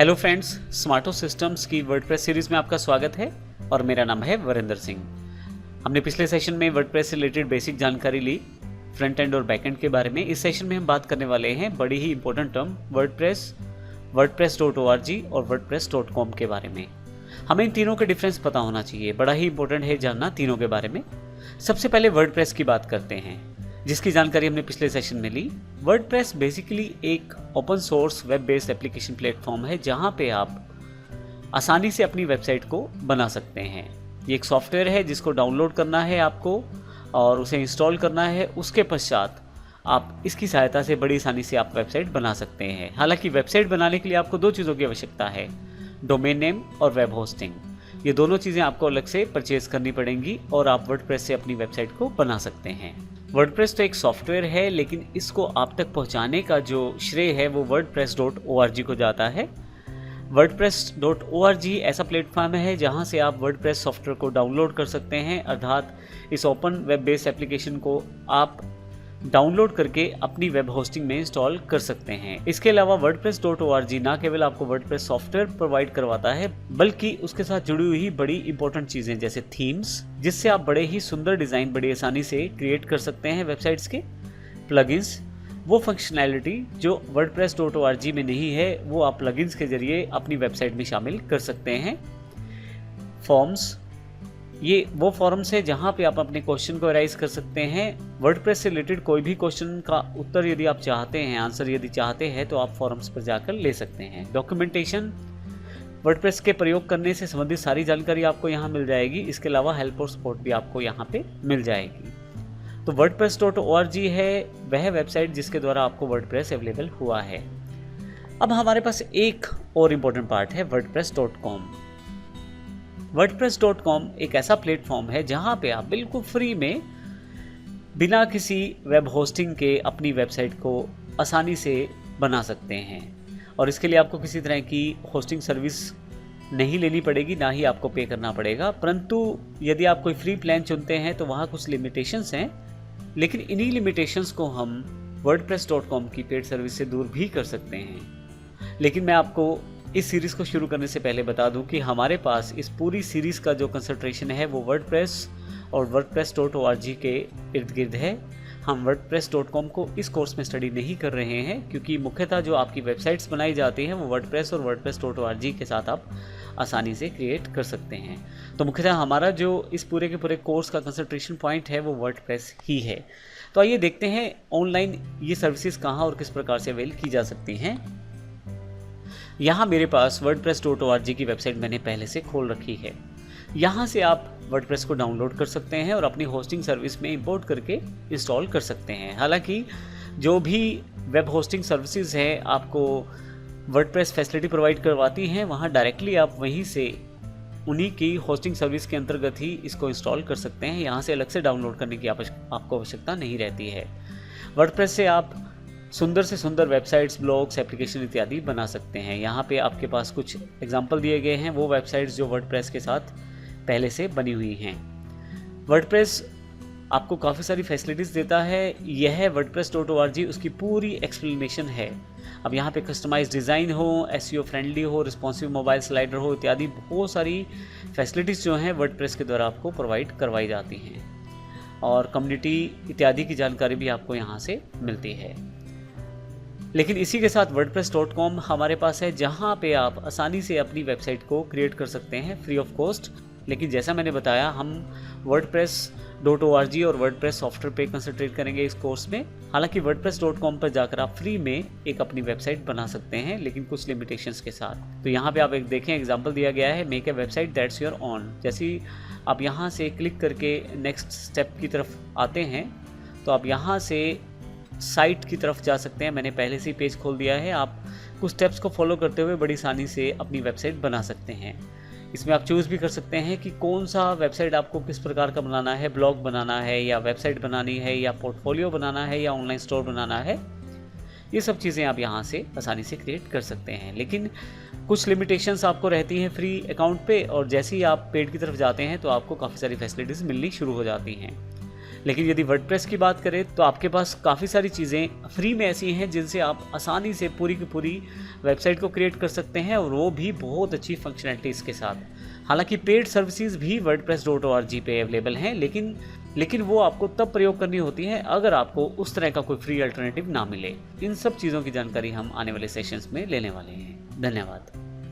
Hello friends, स्मार्टो systems की WordPress series में आपका स्वागत है और मेरा नाम है वरिंदर सिंह। हमने पिछले सेशन में वर्डप्रेस से रिलेटेड बेसिक जानकारी ली फ्रंट एंड और बैक एंड के बारे में। इस सेशन में हम बात करने वाले हैं बड़ी ही इंपॉर्टेंट टर्म वर्डप्रेस, wordpress.org और wordpress.com के बारे में। हमें इन तीनों के डिफरेंस पता होना चाहिए, बड़ा ही इंपॉर्टेंट है जानना तीनों के बारे में। सबसे पहले वर्डप्रेस की बात करते हैं, जिसकी जानकारी हमने पिछले सेशन में ली। वर्डप्रेस बेसिकली एक open source web based application platform है जहां पे आप आसानी से अपनी वेबसाइट को बना सकते हैं। ये एक सॉफ्टवेयर है जिसको डाउनलोड करना है आपको और उसे इंस्टॉल करना है। उसके पश्चात आप इसकी सहायता से बड़ी आसानी से आप वेबसाइट बना सकते हैं। हालांकि वेबसाइट बनाने के लिए आपको दो चीज़ों की आवश्यकता है, डोमेन नेम और वेब होस्टिंग। ये दोनों चीज़ें आपको अलग से परचेज करनी पड़ेंगी और आप वर्डप्रेस से अपनी वेबसाइट को बना सकते हैं। वर्डप्रेस तो एक सॉफ्टवेयर है, लेकिन इसको आप तक पहुंचाने का जो श्रेय है वो wordpress.org को जाता है। wordpress.org ऐसा प्लेटफॉर्म है जहां से आप वर्डप्रेस सॉफ्टवेयर को डाउनलोड कर सकते हैं, अर्थात इस ओपन वेब बेस्ड एप्लीकेशन को आप डाउनलोड करके अपनी वेब होस्टिंग में इंस्टॉल कर सकते हैं। इसके अलावा wordpress.org ना केवल आपको वर्डप्रेस सॉफ्टवेयर प्रोवाइड करवाता है, बल्कि उसके साथ जुड़ी हुई बड़ी इंपॉर्टेंट चीज़ें जैसे थीम्स, जिससे आप बड़े ही सुंदर डिज़ाइन बड़ी आसानी से क्रिएट कर सकते हैं वेबसाइट्स के। प्लगइन्स, वो फंक्शनैलिटी जो wordpress.org में नहीं है वो आप प्लगइन्स के जरिए अपनी वेबसाइट में शामिल कर सकते हैं। फॉर्म्स, ये वो फॉरम्स है जहाँ पे आप अपने क्वेश्चन को राइज कर सकते हैं। वर्डप्रेस से रिलेटेड कोई भी क्वेश्चन का उत्तर यदि आप चाहते हैं, आंसर यदि चाहते हैं, तो आप फॉरम्स पर जाकर ले सकते हैं। डॉक्यूमेंटेशन, वर्डप्रेस के प्रयोग करने से संबंधित सारी जानकारी आपको यहाँ मिल जाएगी। इसके अलावा हेल्प और सपोर्ट भी आपको यहाँ पे मिल जाएगी। तो wordpress.org है वह वेबसाइट जिसके द्वारा आपको वर्डप्रेस अवेलेबल हुआ है। अब हमारे पास एक और इम्पोर्टेंट पार्ट है wordpress.com। wordpress.com एक ऐसा प्लेटफॉर्म है जहां पे आप बिल्कुल फ्री में बिना किसी वेब होस्टिंग के अपनी वेबसाइट को आसानी से बना सकते हैं और इसके लिए आपको किसी तरह की होस्टिंग सर्विस नहीं लेनी पड़ेगी, ना ही आपको पे करना पड़ेगा। परंतु यदि आप कोई फ्री प्लान चुनते हैं तो वहाँ कुछ लिमिटेशंस हैं, लेकिन इन्हीं लिमिटेशंस को हम wordpress.com की पेड सर्विस से दूर भी कर सकते हैं। लेकिन मैं आपको इस सीरीज़ को शुरू करने से पहले बता दूं कि हमारे पास इस पूरी सीरीज़ का जो कंसंट्रेशन है वो वर्डप्रेस और wordpress.org के इर्द गिर्द है। हम wordpress.com को इस कोर्स में स्टडी नहीं कर रहे हैं, क्योंकि मुख्यतः जो आपकी वेबसाइट्स बनाई जाती हैं वो वर्डप्रेस और wordpress.org के साथ आप आसानी से क्रिएट कर सकते हैं। तो मुख्यतः हमारा जो इस पूरे के पूरे कोर्स का कंसंट्रेशन पॉइंट है वो वर्डप्रेस ही है। तो आइए देखते हैं ऑनलाइन ये सर्विसेज कहाँ और किस प्रकार से अवेल की जा सकती हैं। यहाँ मेरे पास wordpress.org की वेबसाइट मैंने पहले से खोल रखी है। यहाँ से आप वर्डप्रेस को डाउनलोड कर सकते हैं और अपनी होस्टिंग सर्विस में इंपोर्ट करके इंस्टॉल कर सकते हैं। हालांकि जो भी वेब होस्टिंग सर्विसेज है आपको वर्डप्रेस फैसिलिटी प्रोवाइड करवाती हैं, वहाँ डायरेक्टली आप वहीं से उन्हीं की होस्टिंग सर्विस के अंतर्गत ही इसको इंस्टॉल कर सकते हैं। यहाँ से अलग से डाउनलोड करने की आपको आवश्यकता नहीं रहती है। वर्डप्रेस से आप सुंदर से सुंदर वेबसाइट्स, ब्लॉग्स, एप्लीकेशन इत्यादि बना सकते हैं। यहाँ पे आपके पास कुछ एग्जांपल दिए गए हैं, वो वेबसाइट्स जो वर्डप्रेस के साथ पहले से बनी हुई हैं। वर्डप्रेस आपको काफ़ी सारी फैसिलिटीज़ देता है। यह wordpress.org उसकी पूरी एक्सप्लेनेशन है। अब यहाँ पे कस्टमाइज डिज़ाइन हो, SEO फ्रेंडली हो, रिस्पॉन्सिव मोबाइल स्लाइडर हो इत्यादि बहुत सारी फैसिलिटीज़ जो हैं वर्डप्रेस के द्वारा आपको प्रोवाइड करवाई जाती हैं और कम्युनिटी इत्यादि की जानकारी भी आपको यहाँ से मिलती है। लेकिन इसी के साथ wordpress.com हमारे पास है जहाँ पे आप आसानी से अपनी वेबसाइट को क्रिएट कर सकते हैं फ्री ऑफ कॉस्ट। लेकिन जैसा मैंने बताया, हम wordpress.org और वर्डप्रेस सॉफ्टवेयर पे कंसंट्रेट करेंगे इस कोर्स में। हालांकि wordpress.com पर जाकर आप फ्री में एक अपनी वेबसाइट बना सकते हैं, लेकिन कुछ लिमिटेशंस के साथ। तो यहाँ पे आप एक देखें, एग्जांपल दिया गया है, make a website that's your own. जैसे ही आप यहाँ से क्लिक करके नेक्स्ट स्टेप की तरफ आते हैं तो आप यहाँ से साइट की तरफ जा सकते हैं। मैंने पहले से ही पेज खोल दिया है। आप कुछ स्टेप्स को फॉलो करते हुए बड़ी आसानी से अपनी वेबसाइट बना सकते हैं। इसमें आप चूज़ भी कर सकते हैं कि कौन सा वेबसाइट आपको किस प्रकार का बनाना है, ब्लॉग बनाना है या वेबसाइट बनानी है या पोर्टफोलियो बनाना है या ऑनलाइन स्टोर बनाना है। ये सब चीज़ें आप यहाँ से आसानी से क्रिएट कर सकते हैं। लेकिन कुछ लिमिटेशंस आपको रहती हैं फ्री अकाउंट पे, और जैसे ही आप पेड की तरफ जाते हैं तो आपको काफ़ी सारी फैसिलिटीज़ मिलनी शुरू हो जाती हैं। लेकिन यदि वर्डप्रेस की बात करें तो आपके पास काफ़ी सारी चीज़ें फ्री में ऐसी हैं जिनसे आप आसानी से पूरी की पूरी वेबसाइट को क्रिएट कर सकते हैं, और वो भी बहुत अच्छी फंक्शनैलिटीज़ के साथ। हालांकि पेड सर्विसेज भी wordpress.org पे अवेलेबल हैं, लेकिन वो आपको तब प्रयोग करनी होती है अगर आपको उस तरह का कोई फ्री अल्टरनेटिव ना मिले। इन सब चीज़ों की जानकारी हम आने वाले सेशंस में लेने वाले हैं। धन्यवाद।